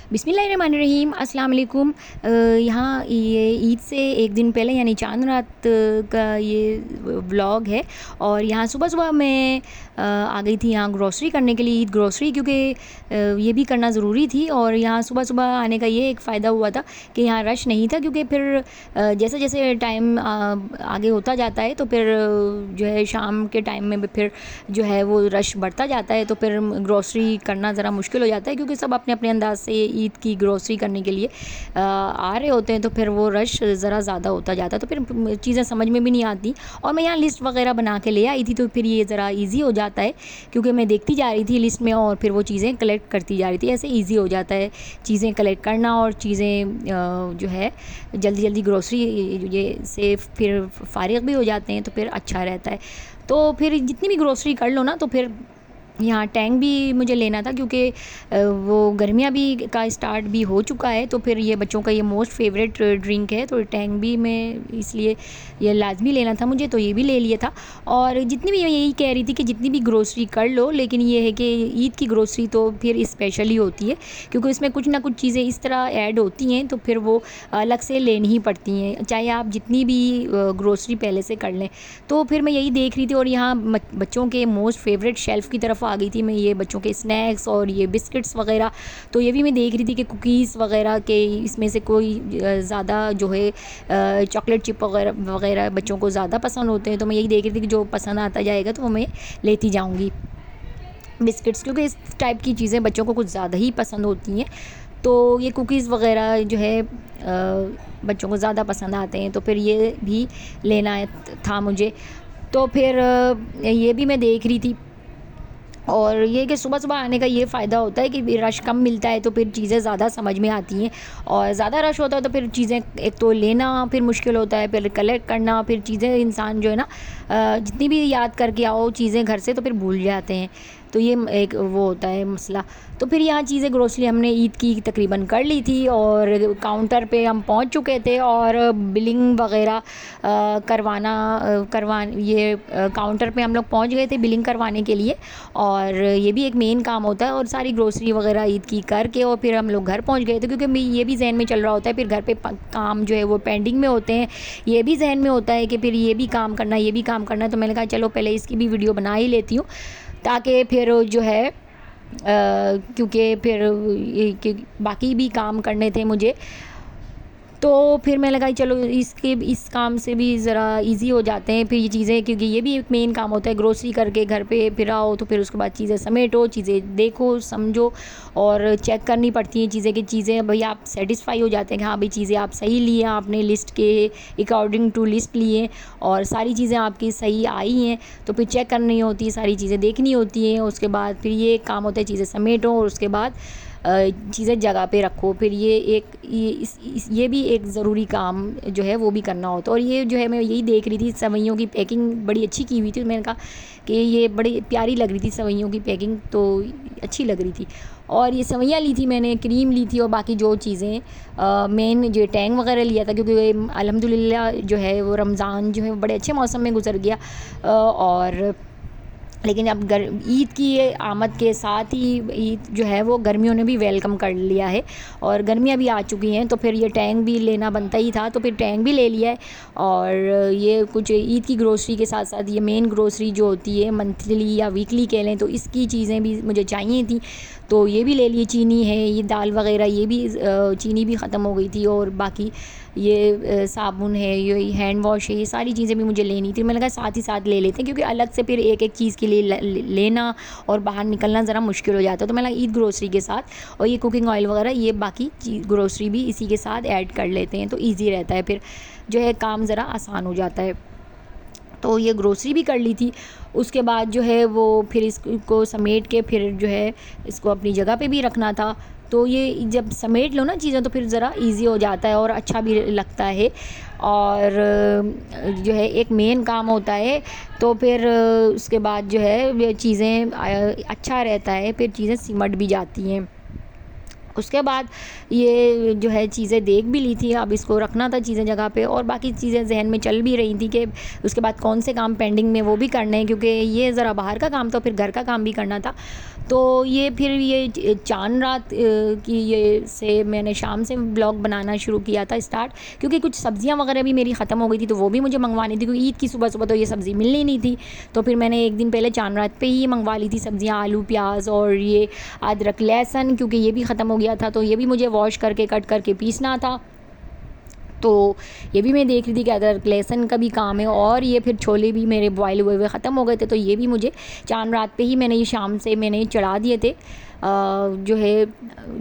बिस्मिल्लाहिर्रहमानिर्रहीम अस्सलाम वालेकुम। यहाँ ये ईद से एक दिन पहले यानी चांद रात का ये व्लॉग है। और यहाँ सुबह-सुबह मैं आ गई थी यहाँ ग्रॉसरी करने के लिए, ईद ग्रॉसरी, क्योंकि ये भी करना ज़रूरी थी। और यहाँ सुबह-सुबह आने का ये एक फ़ायदा हुआ था कि यहाँ रश नहीं था, क्योंकि फिर जैसे-जैसे टाइम आगे होता जाता है तो फिर जो है शाम के टाइम में भी फिर जो है वो रश बढ़ता जाता है, तो फिर ग्रॉसरी करना ज़रा मुश्किल हो जाता है, क्योंकि सब अपने-अपने अंदाज़ से ईद की ग्रॉसरी करने के लिए आ रहे होते हैं, तो फिर वो रश ज़रा ज़्यादा होता जाता है, तो फिर चीज़ें समझ में भी नहीं आती। और मैं यहाँ लिस्ट वगैरह बना के ले आई थी, तो फिर ये ज़रा ईज़ी हो जाता है, क्योंकि मैं देखती जा रही थी लिस्ट में और फिर वो चीज़ें कलेक्ट करती जा रही थी। ऐसे ईज़ी हो जाता है चीज़ें कलेक्ट करना, और चीज़ें जो है जल्दी-जल्दी ग्रॉसरी ये से फिर फ़ारिग भी हो जाते हैं, तो फिर अच्छा रहता है। तो फिर जितनी भी ग्रॉसरी कर लो ना, तो फिर यहाँ टैंक भी मुझे लेना था, क्योंकि वो गर्मियाँ भी का स्टार्ट भी हो चुका है, तो फिर ये बच्चों का ये मोस्ट फेवरेट ड्रिंक है, तो टैंक भी मैं इसलिए ये लाजमी लेना था मुझे, तो ये भी ले लिया था। और जितनी भी, मैं यही कह रही थी कि जितनी भी ग्रोसरी कर लो, लेकिन ये है कि ईद की ग्रोसरी तो फिर स्पेशल ही होती है, क्योंकि इसमें कुछ ना कुछ चीज़ें इस तरह ऐड होती हैं, तो फिर वो अलग से लेनी ही पड़ती हैं, चाहे आप जितनी भी ग्रोसरी पहले से कर लें। तो फिर मैं यही देख रही थी, और यहाँ बच्चों के मोस्ट फेवरेट शेल्फ़ की तरफ आ गई थी मैं, ये बच्चों के स्नैक्स और ये बिस्किट्स वगैरह। तो ये भी मैं देख रही थी कि कुकीज़ वगैरह के इसमें से कोई ज़्यादा जो है चॉकलेट चिप वगैरह वगैरह बच्चों को ज़्यादा पसंद होते हैं, तो मैं यही देख रही थी कि जो पसंद आता जाएगा तो वो मैं लेती जाऊँगी बिस्किट्स, क्योंकि इस टाइप की चीज़ें बच्चों को कुछ ज़्यादा ही पसंद होती हैं। तो ये कुकीज़ वगैरह जो है बच्चों को ज़्यादा पसंद आते हैं, तो फिर ये भी लेना था मुझे। तो फिर ये भी मैं देख रही थी। और ये कि सुबह-सुबह आने का ये फ़ायदा होता है कि रश कम मिलता है, तो फिर चीज़ें ज़्यादा समझ में आती हैं। और ज़्यादा रश होता है तो फिर चीज़ें एक तो लेना फिर मुश्किल होता है, फिर कलेक्ट करना, फिर चीज़ें इंसान जो है ना जितनी भी याद करके आओ चीज़ें घर से, तो फिर भूल जाते हैं। तो ये एक वो होता है मसला। तो फिर यहाँ चीज़ें ग्रोसरी हमने ईद की तकरीबन कर ली थी, और काउंटर पे हम पहुँच चुके थे, और बिलिंग वगैरह ये काउंटर पे हम लोग पहुँच गए थे बिलिंग करवाने के लिए। और ये भी एक मेन काम होता है, और सारी ग्रोसरी वगैरह ईद की करके और फिर हम लोग घर पहुँच गए थे, क्योंकि ये भी जहन में चल रहा होता है फिर घर पे काम जो है वो पेंडिंग में होते हैं। ये भी जहन में होता है कि फिर ये भी काम करना, ये भी काम करना, तो मैंने कहा चलो पहले इसकी भी वीडियो बना ही लेती हूँ, ताकि फिर जो है क्योंकि फिर कि बाकी भी काम करने थे मुझे, तो फिर मैं लगा चलो इस काम से भी ज़रा इजी हो जाते हैं फिर ये चीज़ें, क्योंकि ये भी एक मेन काम होता है ग्रोसरी करके घर पे फिर आओ, तो फिर उसके बाद चीज़ें समेटो, चीज़ें देखो समझो, और चेक करनी पड़ती हैं चीज़ें, की चीज़ें भाई आप सेटिस्फाई हो जाते हैं कि हाँ भाई चीज़ें आप सही लिए, आपने लिस्ट के अकॉर्डिंग टू लिस्ट लिए और सारी चीज़ें आपकी सही आई हैं, तो फिर चेक करनी होती है, सारी चीज़ें देखनी होती हैं। उसके बाद फिर ये काम होता है चीज़ें समेटो, और उसके बाद चीज़ें जगह पे रखो। फिर ये भी एक ज़रूरी काम जो है वो भी करना होता है। और ये जो है मैं यही देख रही थी, सेवइयों की पैकिंग बड़ी अच्छी की हुई थी, तो मैंने कहा कि ये बड़ी प्यारी लग रही थी सेवइयों की पैकिंग, तो अच्छी लग रही थी। और ये सेवइयाँ ली थी मैंने, क्रीम ली थी, और बाकी जो चीज़ें मेन जो टैंग वगैरह लिया था, क्योंकि अल्हम्दुलिल्लाह जो है वो रमज़ान जो है बड़े अच्छे मौसम में गुजर गया। और लेकिन अब ईद की ये आमद के साथ ही ईद जो है वो गर्मियों ने भी वेलकम कर लिया है, और गर्मियाँ भी आ चुकी हैं, तो फिर ये टैंक भी लेना बनता ही था, तो फिर टैंक भी ले लिया है। और ये कुछ ईद की ग्रोसरी के साथ साथ ये मेन ग्रोसरी जो होती है मंथली या वीकली कह लें, तो इसकी चीज़ें भी मुझे चाहिए थी, तो ये भी ले लिए। चीनी है, ये दाल वगैरह, ये भी चीनी भी ख़त्म हो गई थी, और बाकी ये साबुन है, ये हैंड वॉश है, ये सारी चीज़ें भी मुझे लेनी थी। मैंने कहा साथ ही साथ ले लेते हैं, क्योंकि अलग से फिर एक एक चीज़ के लिए लेना और बाहर निकलना ज़रा मुश्किल हो जाता है। तो मैंने कहा ईद ग्रोसरी के साथ, और ये कुकिंग ऑयल वगैरह, ये बाकी ग्रोसरी भी इसी के साथ ऐड कर लेते हैं, तो ईज़ी रहता है, फिर जो है काम ज़रा आसान हो जाता है। तो ये ग्रोसरी भी कर ली थी। उसके बाद जो है वो फिर इसको समेट के फिर जो है इसको अपनी जगह पे भी रखना था। तो ये जब समेट लो ना चीज़ें, तो फिर ज़रा इजी हो जाता है और अच्छा भी लगता है, और जो है एक मेन काम होता है, तो फिर उसके बाद जो है चीज़ें अच्छा रहता है, फिर चीज़ें सिमट भी जाती हैं। उसके बाद ये जो है चीज़ें देख भी ली थी, अब इसको रखना था चीज़ें जगह पे, और बाकी चीज़ें जहन में चल भी रही थी कि उसके बाद कौन से काम पेंडिंग में वो भी करने हैं, क्योंकि ये ज़रा बाहर का काम था, फिर घर का काम भी करना था। तो ये फिर ये चाँद रात की ये से मैंने शाम से ब्लॉग बनाना शुरू किया था स्टार्ट, क्योंकि कुछ सब्जियां वगैरह भी मेरी ख़त्म हो गई थी, तो वो भी मुझे मंगवानी थी, क्योंकि ईद की सुबह सुबह तो ये सब्ज़ी मिलनी नहीं थी। तो फिर मैंने एक दिन पहले चाँद रात पे ही मंगवा ली थी सब्जियां, आलू प्याज और ये अदरक लहसुन, क्योंकि ये भी ख़त्म हो गया था, तो ये भी मुझे वॉश करके कट करके पीसना था। तो ये भी मैं देख रही थी कि अदरक लहसुन का भी काम है, और ये फिर छोले भी मेरे बॉयल हुए हुए ख़त्म हो गए थे, तो ये भी मुझे चाँद रात पे ही मैंने ये शाम से मैंने चढ़ा दिए थे जो है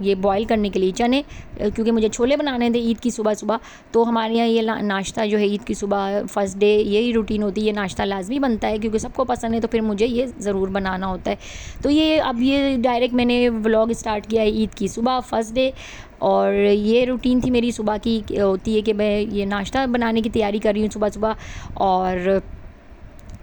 ये बॉईल करने के लिए चने, क्योंकि मुझे छोले बनाने थे ईद की सुबह सुबह। तो हमारे यहाँ ये नाश्ता जो है ईद की सुबह फर्स्ट डे यही रूटीन होती है, ये नाश्ता लाजमी बनता है, क्योंकि सबको पसंद है, तो फिर मुझे ये ज़रूर बनाना होता है। तो ये अब ये डायरेक्ट मैंने व्लॉग स्टार्ट किया है ईद की सुबह फर्स्ट डे, और ये रूटीन थी मेरी सुबह की, होती है कि मैं ये नाश्ता बनाने की तैयारी कर रही हूँ सुबह सुबह। और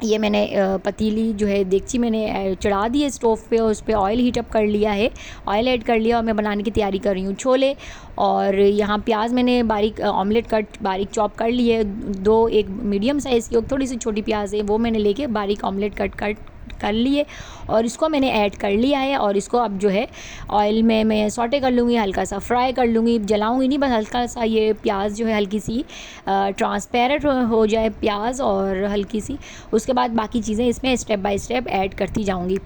ये मैंने पतीली जो है देगची मैंने चढ़ा दी है स्टोव पे, और उस पर ऑयल हीट अप कर लिया है, ऑयल ऐड कर लिया, और मैं बनाने की तैयारी कर रही हूँ छोले। और यहाँ प्याज मैंने बारीक ऑमलेट कट बारीक चॉप कर ली है, दो एक मीडियम साइज़ की और थोड़ी सी छोटी प्याज है वो मैंने लेके बारीक ऑमलेट कट कर लिए, और इसको मैंने ऐड कर लिया है। और इसको अब जो है ऑयल में मैं सॉटे कर लूँगी, हल्का सा फ्राई कर लूँगी, जलाऊँगी नहीं, बस हल्का सा ये प्याज जो है हल्की सी ट्रांसपेरेंट हो जाए प्याज, और हल्की सी उसके बाद बाकी चीज़ें इसमें स्टेप बाय स्टेप ऐड करती जाऊँगी।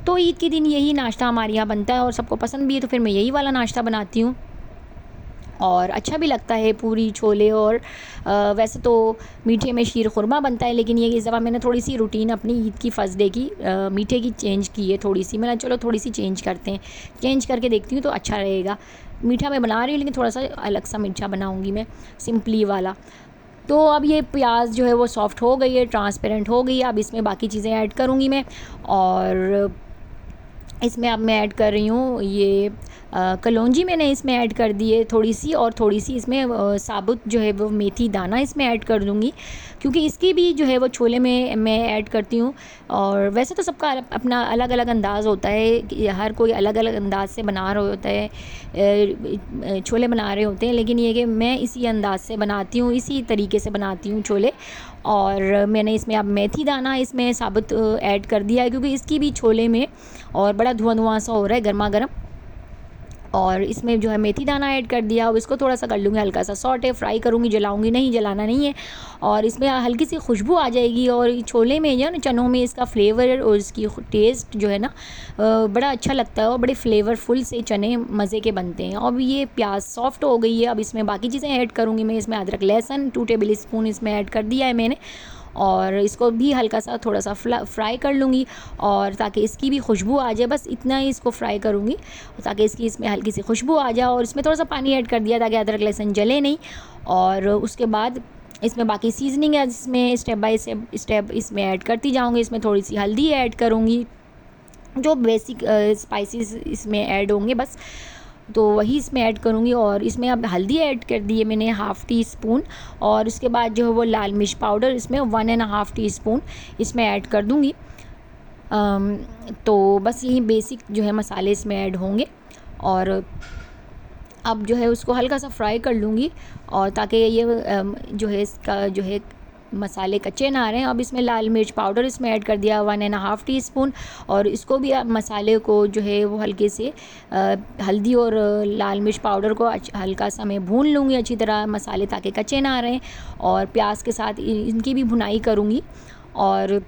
तो ईद के दिन यही नाश्ता हमारे यहाँ बनता है और सबको पसंद भी है, तो फिर मैं यही वाला नाश्ता बनाती हूँ, और अच्छा भी लगता है पूरी छोले। और वैसे तो मीठे में शीर खुरमा बनता है, लेकिन ये इस दफ़ा मैंने थोड़ी सी रूटीन अपनी ईद की फर्स्ट डे की मीठे की चेंज की है थोड़ी सी। मैंने चलो थोड़ी सी चेंज करते हैं, चेंज करके देखती हूँ तो अच्छा रहेगा। मीठा मैं बना रही हूँ, लेकिन थोड़ा सा अलग सा मीठा बनाऊँगी मैं, सिंपली वाला। तो अब ये प्याज जो है वो सॉफ्ट हो गई है, ट्रांसपेरेंट हो गई है, अब इसमें बाकी चीज़ें ऐड करूँगी मैं। और इसमें अब मैं ऐड कर रही हूँ ये कलौंजी मैंने इसमें ऐड कर दी है थोड़ी सी, और थोड़ी सी इसमें साबुत जो है वो मेथी दाना इसमें ऐड कर दूँगी, क्योंकि इसकी भी जो है वो छोले में मैं ऐड करती हूँ। और वैसे तो सबका अपना अलग अलग अंदाज़ होता है कि हर कोई अलग अलग अंदाज़ से बना रहा होता है, छोले बना रहे होते हैं, लेकिन ये कि मैं इसी अंदाज़ से बनाती हूँ, इसी तरीके से बनाती हूँ छोले। और मैंने इसमें अब मेथी दाना इसमें साबुत ऐड कर दिया है, क्योंकि इसकी भी छोले में और बड़ा धुआं धुआं सा हो रहा है गर्मा गर्म, और इसमें जो है मेथी दाना ऐड कर दिया। अब इसको थोड़ा सा कर लूँगी हल्का सा सॉटे, फ्राई करूँगी, जलाऊँगी नहीं, जलाना नहीं है। और इसमें हल्की सी खुशबू आ जाएगी, और छोले में जो है ना चनों में इसका फ्लेवर और इसकी टेस्ट जो है ना बड़ा अच्छा लगता है, और बड़े फ्लेवरफुल से चने मज़े के बनते हैं। अब ये प्याज सॉफ्ट हो गई है, अब इसमें बाकी चीज़ें ऐड करूँगी मैं। इसमें अदरक लहसुन 2 टेबल स्पून इसमें ऐड कर दिया है मैंने, और इसको भी हल्का सा थोड़ा सा फ्राई कर लूँगी, और ताकि इसकी भी खुशबू आ जाए, बस इतना ही इसको फ्राई करूँगी ताकि इसकी इसमें हल्की सी खुशबू आ जाए। और इसमें थोड़ा सा पानी ऐड कर दिया ताकि अदरक लहसुन जले नहीं। और उसके बाद इसमें बाकी सीजनिंग है जिसमें स्टेप बाय स्टेप इसमें ऐड करती जाऊँगी। इसमें थोड़ी सी हल्दी ऐड करूँगी, जो बेसिक स्पाइसेस इसमें ऐड होंगे बस, तो वही इसमें ऐड करूँगी। और इसमें अब हल्दी ऐड कर दी है मैंने ½ टी स्पून, और उसके बाद जो है वो लाल मिर्च पाउडर इसमें 1½ टी स्पून इसमें ऐड कर दूँगी। तो बस यही बेसिक जो है मसाले इसमें ऐड होंगे, और अब जो है उसको हल्का सा फ्राई कर लूँगी, और ताकि ये जो है इसका जो है मसाले कच्चे ना आ रहे हैं। अब इसमें लाल मिर्च पाउडर इसमें ऐड कर दिया 1½ टी स्पून, और इसको भी मसाले को जो है वो हल्के से हल्दी और लाल मिर्च पाउडर को हल्का सा मैं भून लूँगी अच्छी तरह मसाले, ताकि कच्चे ना आ रहे हैं। और प्याज के साथ इनकी भी भुनाई करूँगी, और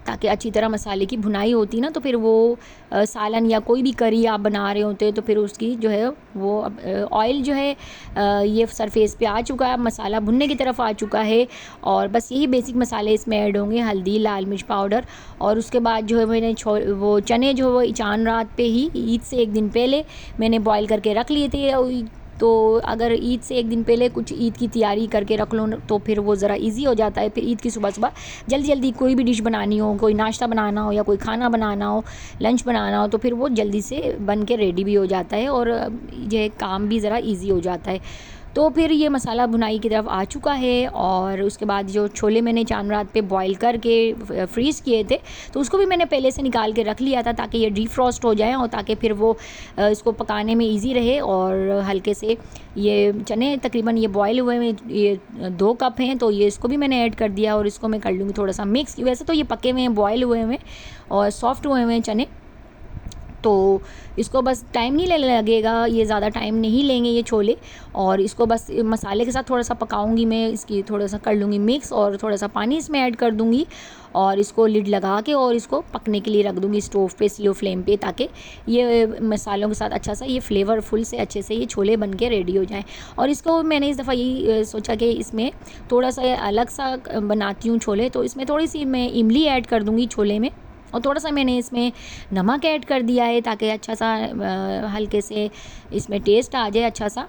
ताकि अच्छी तरह मसाले की भुनाई होती ना, तो फिर वो सालन या कोई भी करी आप बना रहे होते हैं तो फिर उसकी जो है वो ऑयल जो है ये सरफेस पे आ चुका है, मसाला भुनने की तरफ आ चुका है। और बस यही बेसिक मसाले इसमें ऐड होंगे, हल्दी, लाल मिर्च पाउडर। और उसके बाद जो है मैंने वो चने जो है वो चांद रात पे ही ईद से एक दिन पहले मैंने बॉईल करके रख लिए थे। तो अगर ईद से एक दिन पहले कुछ ईद की तैयारी करके रख लो तो फिर वो ज़रा इजी हो जाता है। फिर ईद की सुबह सुबह जल्दी जल्दी कोई भी डिश बनानी हो, कोई नाश्ता बनाना हो या कोई खाना बनाना हो, लंच बनाना हो, तो फिर वो जल्दी से बन के रेडी भी हो जाता है, और ये काम भी ज़रा इजी हो जाता है। तो फिर ये मसाला भुनाई की तरफ आ चुका है। और उसके बाद जो छोले मैंने चांद रात पे बॉईल करके फ्रीज़ किए थे, तो उसको भी मैंने पहले से निकाल के रख लिया था ताकि ये डीफ्रॉस्ट हो जाए, और ताकि फिर वो इसको पकाने में इजी रहे। और हल्के से ये चने तकरीबन ये बॉईल हुए में ये 2 कप हैं, तो ये इसको भी मैंने ऐड कर दिया, और इसको मैं कर लूँगी थोड़ा सा मिक्स। वैसे तो ये पके हुए हैं, बॉयल हुए हैं और सॉफ्ट हुए हैं चने, तो इसको बस टाइम नहीं लगेगा, ये ज़्यादा टाइम नहीं लेंगे ये छोले। और इसको बस मसाले के साथ थोड़ा सा पकाऊंगी मैं, इसकी थोड़ा सा कर लूँगी मिक्स और थोड़ा सा पानी इसमें ऐड कर दूँगी और इसको लिड लगा के और इसको पकने के लिए रख दूँगी स्टोव पे स्लो फ्लेम पे, ताकि ये मसालों के साथ अच्छा सा ये फ्लेवरफुल से अच्छे से ये छोले बन के रेडी हो जाएँ। और इसको मैंने इस दफ़ा यही सोचा कि इसमें थोड़ा सा अलग सा बनाती हूँ छोले, तो इसमें थोड़ी सी मैं इमली ऐड कर दूँगी छोले में और थोड़ा सा मैंने इसमें नमक ऐड कर दिया है ताकि अच्छा सा हल्के से इसमें टेस्ट आ जाए अच्छा सा।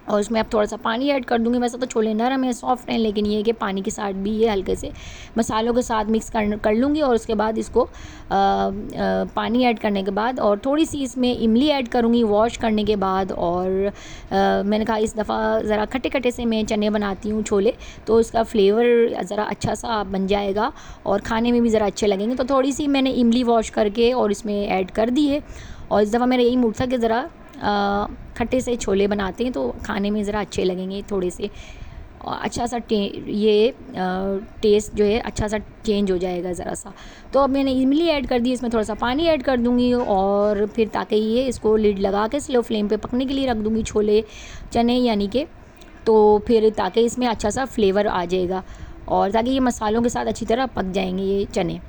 और इसमें अब थोड़ा सा पानी ऐड कर दूँगी। वैसे तो छोले नरम है, सॉफ्ट हैं, लेकिन ये है कि पानी के साथ भी ये हल्के से मसालों के साथ मिक्स कर लूँगी। और उसके बाद इसको पानी ऐड करने के बाद और थोड़ी सी इसमें इमली ऐड करूँगी वॉश करने के बाद। और मैंने कहा इस दफ़ा ज़रा खट्टे खट्टे से मैं चने बनाती हूँ छोले, तो इसका फ्लेवर ज़रा अच्छा सा बन जाएगा और खाने में भी ज़रा अच्छे लगेंगे। तो थोड़ी सी मैंने इमली वॉश करके और इसमें ऐड कर दी है। और इस दफ़ा मेरा यही मूड था कि ज़रा खट्टे से छोले बनाते हैं तो खाने में ज़रा अच्छे लगेंगे थोड़े से, और अच्छा सा ये टेस्ट जो है अच्छा सा चेंज हो जाएगा ज़रा सा। तो अब मैंने इमली ऐड कर दी, इसमें थोड़ा सा पानी ऐड कर दूँगी और फिर ताकि ये इसको लिड लगा के स्लो फ्लेम पे पकने के लिए रख दूँगी छोले चने यानी कि, तो फिर ताकि इसमें अच्छा सा फ्लेवर आ जाएगा और ताकि ये मसालों के साथ अच्छी तरह पक जाएंगे ये चने।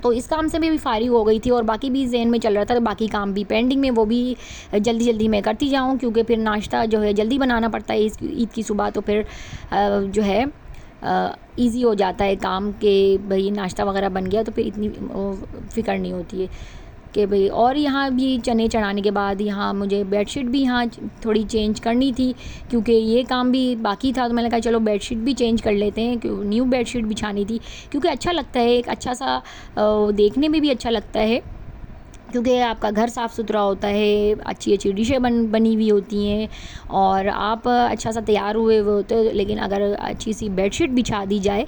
तो इस काम से मैं भी फारिग हो गई थी और बाकी भी ज़हन में चल रहा था, तो बाकी काम भी पेंडिंग में, वो भी जल्दी जल्दी मैं करती जाऊँ क्योंकि फिर नाश्ता जो है जल्दी बनाना पड़ता है ईद की सुबह, तो फिर जो है इजी हो जाता है काम के भाई नाश्ता वगैरह बन गया तो फिर इतनी फ़िक्र नहीं होती है कि भाई। और यहाँ भी चने चढ़ाने के बाद यहाँ मुझे बेडशीट भी यहाँ थोड़ी चेंज करनी थी क्योंकि ये काम भी बाकी था, तो मैंने कहा चलो बेडशीट भी चेंज कर लेते हैं, क्यों न्यू बेडशीट बिछानी थी क्योंकि अच्छा लगता है, एक अच्छा सा देखने में भी अच्छा लगता है क्योंकि आपका घर साफ़ सुथरा होता है, अच्छी अच्छी डिशें बनी हुई होती हैं और आप अच्छा सा तैयार हुए होते हो। लेकिन अगर अच्छी सी बेडशीट बिछा दी जाए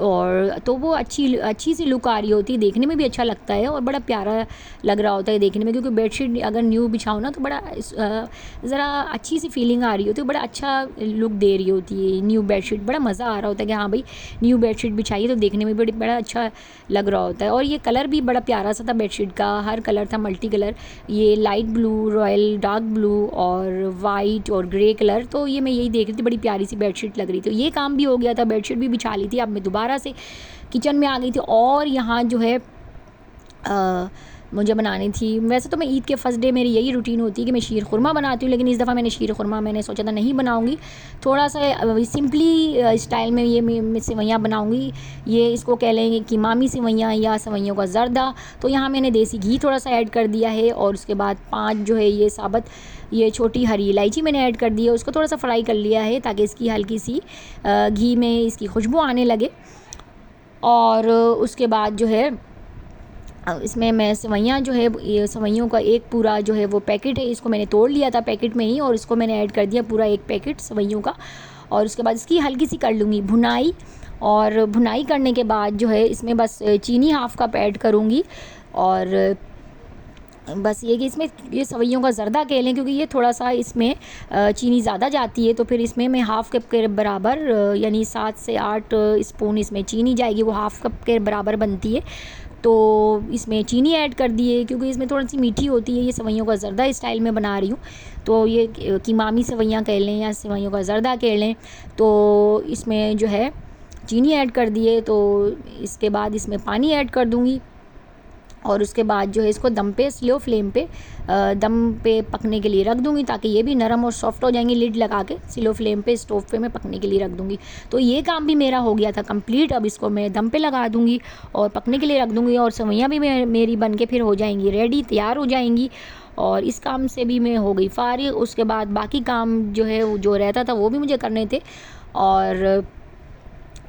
और तो वो अच्छी सी लुक आ रही होती है, देखने में भी अच्छा लगता है और बड़ा प्यारा लग रहा होता है देखने में, क्योंकि बेडशीट अगर न्यू बिछाओ ना तो बड़ा ज़रा अच्छी सी फीलिंग आ रही होती है, बड़ा अच्छा लुक दे रही होती है न्यू बेडशीट, बड़ा मज़ा आ रहा होता है कि हाँ भाई न्यू बेडशीट बिछाइए तो देखने में बड़ा अच्छा लग रहा होता है। और ये कलर भी बड़ा प्यारा सा था बेडशीट का, हर कलर था मल्टी कलर, ये light blue, royal dark blue और वाइट और ग्रे कलर। तो ये मैं यही देख रही थी, बड़ी प्यारी सी बेडशीट लग रही थी। तो ये काम भी हो गया था, बेडशीट भी बिछा ली थी। अब मैं दोबारा से किचन में आ गई थी और यहाँ जो है मुझे बनानी थी, वैसे तो मैं ईद के फर्स्ट डे मेरी यही रूटीन होती है कि मैं शीर खुरमा बनाती हूँ, लेकिन इस दफ़ा मैंने शीर खुरमा मैंने सोचा था नहीं बनाऊँगी, थोड़ा सा सिंपली स्टाइल में ये मैं सेवइयाँ बनाऊँगी। ये इसको कह लेंगे कीमामी सेवइयाँ या सेवइयों का ज़र्दा। तो यहाँ मैंने देसी घी थोड़ा सा ऐड कर दिया है और उसके बाद 5 जो है ये साबुत ये छोटी हरी इलायची मैंने ऐड कर दी है, उसको थोड़ा सा फ्राई कर लिया है ताकि इसकी हल्की सी घी में इसकी खुशबू आने लगे। और उसके बाद जो है इसमें मैं सेवइयाँ जो है ये सेवइयों का एक पूरा जो है वो पैकेट है, इसको मैंने तोड़ लिया था पैकेट में ही और इसको मैंने ऐड कर दिया पूरा एक पैकेट सेवइयों का। और उसके बाद इसकी हल्की सी कर लूँगी भुनाई, और भुनाई करने के बाद जो है इसमें बस चीनी हाफ़ कप ऐड करूँगी। और बस ये कि इसमें ये सेवइयों का ज़र्दा कह लें क्योंकि ये थोड़ा सा इसमें चीनी ज़्यादा जाती है, तो फिर इसमें मैं हाफ़ कप के बराबर यानी 7 से 8 स्पून इसमें चीनी जाएगी, वो हाफ़ कप के बराबर बनती है। तो इसमें चीनी ऐड कर दिए क्योंकि इसमें थोड़ी सी मीठी होती है, ये सेवइयों का ज़र्दा स्टाइल में बना रही हूँ। तो ये कीमामी सेवइयाँ कह लें या सेवइयों का ज़र्दा कह लें, तो इसमें जो है चीनी ऐड कर दिए। तो इसके बाद इसमें पानी ऐड कर दूँगी और उसके बाद जो है इसको दम पे स्लो फ्लेम पे दम पे पकने के लिए रख दूँगी ताकि ये भी नरम और सॉफ्ट हो जाएंगी। लिड लगा के स्लो फ्लेम पे स्टोव पे मैं पकने के लिए रख दूँगी। तो ये काम भी मेरा हो गया था कंप्लीट। अब इसको मैं दम पे लगा दूँगी और पकने के लिए रख दूँगी और सेवइयाँ भी मेरी बन के फिर हो जाएंगी रेडी, तैयार हो जाएंगी। और इस काम से भी मैं हो गई फारिग। उसके बाद बाकी काम जो है जो रहता था वो भी मुझे करने थे और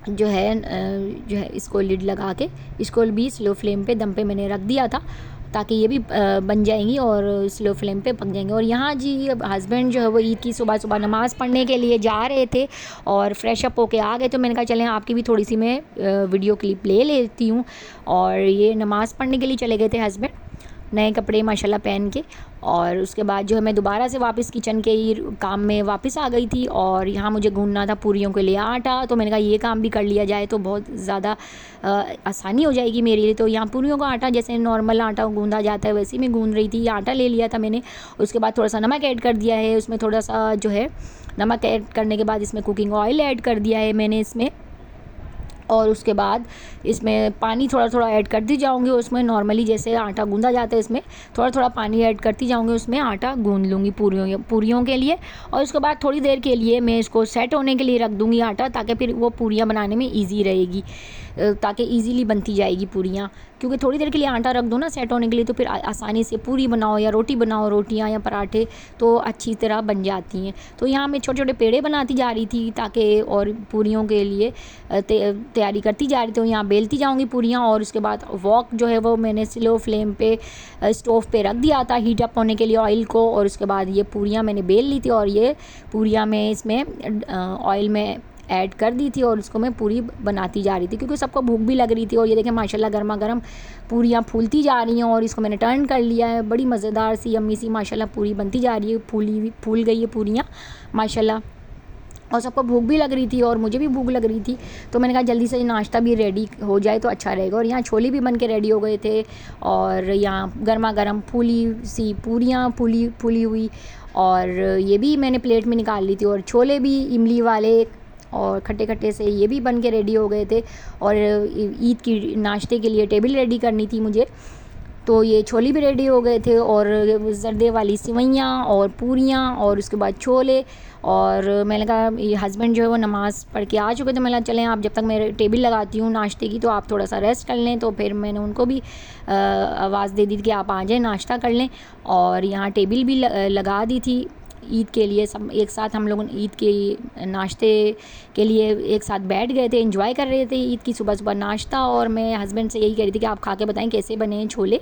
जो है इसको लिड लगा के इसको भी स्लो फ्लेम पे दम पे मैंने रख दिया था ताकि ये भी बन जाएंगी और स्लो फ्लेम पे पक जाएंगे। और यहाँ जी हस्बैंड जो है वो ईद की सुबह सुबह नमाज़ पढ़ने के लिए जा रहे थे और फ्रेश अप होके आ गए, तो मैंने कहा चलें आपकी भी थोड़ी सी मैं वीडियो क्लिप ले लेती हूँ। और ये नमाज़ पढ़ने के लिए चले गए थे हस्बैंड, नए कपड़े माशाल्लाह पहन के। और उसके बाद जो है मैं दोबारा से वापस किचन के ही काम में वापस आ गई थी और यहाँ मुझे गूँधना था पूरियों के लिए आटा। तो मैंने कहा ये काम भी कर लिया जाए तो बहुत ज़्यादा आसानी हो जाएगी मेरे लिए। तो यहाँ पूरियों का आटा जैसे नॉर्मल आटा गूँधा जाता है वैसे ही मैं गूँध रही थी। आटा ले लिया था मैंने, उसके बाद थोड़ा सा नमक ऐड कर दिया है उसमें, थोड़ा सा जो है नमक ऐड करने के बाद इसमें कुकिंग ऑयल ऐड कर दिया है मैंने इसमें। और उसके बाद इसमें पानी थोड़ा थोड़ा ऐड करती जाऊंगी उसमें, नॉर्मली जैसे आटा गूंदा जाता है इसमें थोड़ा थोड़ा पानी ऐड करती जाऊंगी, उसमें आटा गूंद लूँगी पूरियों के लिए। और उसके बाद थोड़ी देर के लिए मैं इसको सेट होने के लिए रख दूँगी आटा, ताकि फिर वो पूरियाँ बनाने में ईजी रहेगी, ताकि ईज़िली बनती जाएगी पूरियाँ। क्योंकि थोड़ी देर के लिए आटा रख दो ना सेट होने के लिए, तो फिर आसानी से पूरी बनाओ या रोटी बनाओ, रोटियाँ या पराठे तो अच्छी तरह बन जाती हैं। तो यहाँ मैं छोटे छोटे पेड़े बनाती जा रही थी ताकि, और पूरियों के लिए तैयारी करती जा रही थी। तो यहाँ बेलती जाऊँगी पूरियाँ। और उसके बाद वॉक जो है वो मैंने स्लो फ्लेम पे स्टोव पे रख दिया था हीट अप होने के लिए ऑयल को। और उसके बाद ये पूरियाँ मैंने बेल ली थी और ये पूरियाँ मैं इसमें ऑयल में ऐड कर दी थी और उसको मैं पूरी बनाती जा रही थी, क्योंकि सबको भूख भी लग रही थी। और ये देखें माशाल्लाह गर्मा गर्म पूरियाँ फूलती जा रही हैं और इसको मैंने टर्न कर लिया है। बड़ी मज़ेदार सी यम्मी सी माशाल्लाह पूरी बनती जा रही है, फूल गई है पूरियाँ माशाल्लाह। और सबको भूख भी लग रही थी और मुझे भी भूख लग रही थी, तो मैंने कहा जल्दी से नाश्ता भी रेडी हो जाए तो अच्छा रहेगा। और यहाँ छोले भी बन के रेडी हो गए थे और यहाँ गर्मा गर्म फूली सी पूरियाँ फूली हुई, और ये भी मैंने प्लेट में निकाल ली थी। और छोले भी इमली वाले और खट्टे खट्टे से ये भी बन के रेडी हो गए थे। और ईद की नाश्ते के लिए टेबल रेडी करनी थी मुझे, तो ये छोले भी रेडी हो गए थे और जर्दे वाली सिवैयाँ और पूरियाँ और उसके बाद छोले। और मैंने कहा ये हस्बैंड जो है वो नमाज़ पढ़ के आ चुके थे, मैंने कहा चलें आप जब तक मैं टेबल लगाती हूँ नाश्ते की तो आप थोड़ा सा रेस्ट कर लें। तो फिर मैंने उनको भी आवाज़ दे दी थी कि आप आ जाएँ नाश्ता कर लें। और यहाँ टेबल भी लगा दी थी ईद के लिए। सब एक साथ हम लोग ईद के नाश्ते के लिए एक साथ बैठ गए थे, एंजॉय कर रहे थे ईद की सुबह सुबह नाश्ता। और मैं हस्बैंड से यही कह रही थी कि आप खा के बताएं कैसे बने हैं छोले।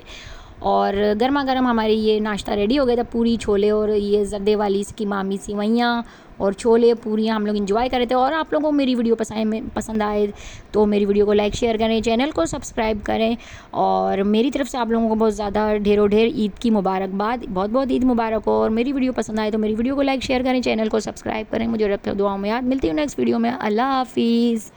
और गर्मा गर्म हमारे ये नाश्ता रेडी हो गया था, पूरी छोले और ये जर्दे वाली इसकी मामी सिवैयाँ और छोले पूरियाँ हम लोग एंजॉय कर रहे थे। और आप लोगों को मेरी वीडियो पसंद आए तो मेरी वीडियो को लाइक शेयर करें, चैनल को सब्सक्राइब करें। और मेरी तरफ से आप लोगों को बहुत ज़्यादा ढेरों ढेर ईद की मुबारकबाद, बहुत बहुत ईद मुबारक हो। और मेरी वीडियो पसंद आए तो मेरी वीडियो को लाइक शेयर करें, चैनल को सब्सक्राइब करें। मुझे रखें दुआओं में याद। मिलती हूँ नेक्स्ट वीडियो में। अल्लाह हाफिज़।